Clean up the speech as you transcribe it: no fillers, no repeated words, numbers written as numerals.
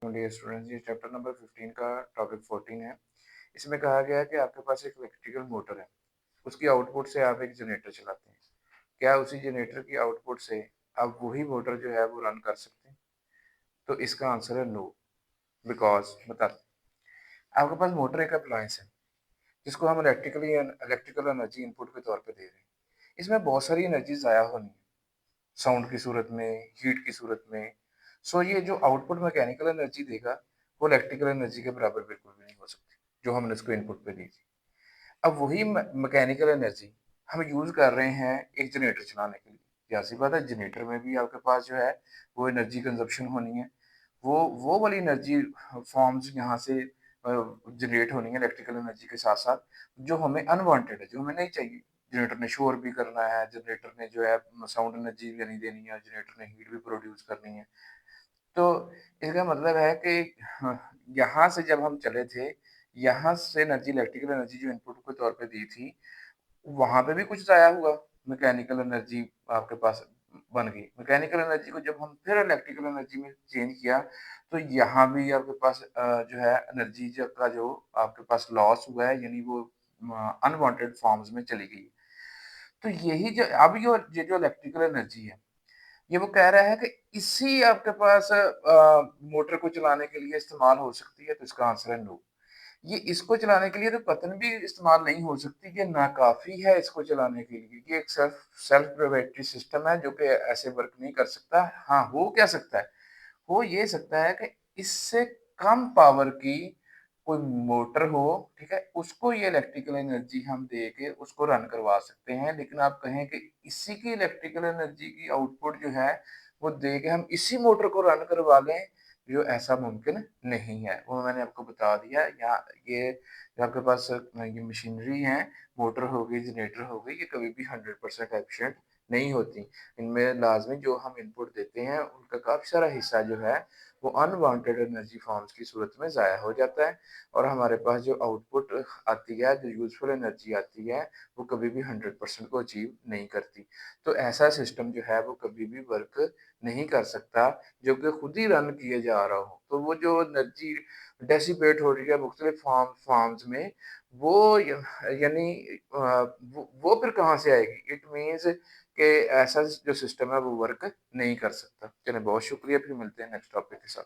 Dear students, ये chapter number 15 का topic 14 है। इसमें कहा गया है कि आपके पास एक इलेक्ट्रिकल मोटर है। उसकी आउटपुट से आप एक जनरेटर चलाते हैं। क्या उसी जनरेटर की आउटपुट से आप वही मोटर जो है वो रन कर सकते हैं? तो इसका आंसर है नो। बिकॉज बताते हैं, आपके पास मोटर एक अप्लायंस है जिसको हम इलेक्ट्रिकल एनर्जी इनपुट के तौर पे दे रहे हैं। इसमें बहुत सारी एनर्जी ज़ाया होनी है, साउंड की सूरत में, हीट की सूरत में। सो ये जो आउटपुट मैकेनिकल एनर्जी देगा वो इलेक्ट्रिकल एनर्जी के बराबर बिल्कुल भी नहीं हो सकती जो हमने उसको इनपुट पे दी थी। अब वही मैकेनिकल एनर्जी हम यूज़ कर रहे हैं एक जनरेटर चलाने के लिए। ज़ाहिर सी बात है, जनरेटर में भी आपके पास जो है वो एनर्जी कंजप्शन होनी है। वो वाली एनर्जी फॉर्म्स यहाँ से जनरेट होनी है इलेक्ट्रिकल एनर्जी के साथ साथ, जो हमें अनवांटेड है, जो हमें नहीं चाहिए। जनरेटर ने शोर भी करना है, जनरेटर ने जो है साउंड एनर्जी भी नहीं देनी है, जनरेटर ने हीट भी प्रोड्यूस करनी है। तो इसका मतलब है कि यहाँ से जब हम चले थे, यहाँ से एनर्जी, इलेक्ट्रिकल एनर्जी जो इनपुट के तौर पे दी थी, वहाँ पे भी कुछ ज़ाया हुआ। मैकेनिकल एनर्जी आपके पास बन गई। मैकेनिकल एनर्जी को जब हम फिर इलेक्ट्रिकल एनर्जी में चेंज किया, तो यहाँ भी आपके पास जो है एनर्जी का जो आपके पास लॉस हुआ है, यानी वो अनवांटेड फॉर्म्स में चली गई। तो यही जो अब ये जो इलेक्ट्रिकल एनर्जी है, ये वो कह रहा है कि इसी आपके पास मोटर को चलाने के लिए इस्तेमाल हो सकती है, तो इसका आंसर है नो। ये इसको चलाने के लिए तो कतई भी इस्तेमाल नहीं हो सकती, ये नाकाफ़ी है इसको चलाने के लिए। ये एक सेल्फ सेल्फ प्रोप्राइटरी सिस्टम है जो कि ऐसे वर्क नहीं कर सकता। हाँ, हो क्या सकता है? हो ये सकता है कि इससे कम पावर की कोई मोटर हो, ठीक है? उसको ये इलेक्ट्रिकल एनर्जी हम दे के उसको रन करवा सकते हैं। लेकिन आप कहें कि इसी की इलेक्ट्रिकल एनर्जी की आउटपुट जो है, वो दे के हम इसी मोटर को रन करवा लें, जो ऐसा मुमकिन नहीं है। वो मैंने आपको बता दिया। यहाँ ये जो आपके पास ये मशीनरी है, मोटर हो गई, जनरेटर हो गई, ये कभी भी 100% एफिशिएंट नहीं होती। इनमें लाज़मी जो हम इनपुट देते हैं, उनका काफ़ी सारा हिस्सा जो है, वो अनवांटेड एनर्जी फॉर्म्स की सूरत में ज़ाया हो जाता है, और हमारे पास जो आउटपुट आती है, जो यूज़फुल एनर्जी आती है, वो कभी भी 100% को अचीव नहीं करती। तो ऐसा सिस्टम जो है, वो कभी भी वर्क नहीं कर सकता, जो कि खुद ही रन किए जा रहा हो। तो वो जो एनर्जी डेसिपेट हो रही है मुख्तलिफ फॉर्म्स में, वो यानी वो फिर कहाँ से आएगी? इट मीन्स कि ऐसा जो सिस्टम है वो वर्क नहीं कर सकता। चलें, बहुत शुक्रिया, फिर मिलते हैं नेक्स्ट टॉपिक के साथ।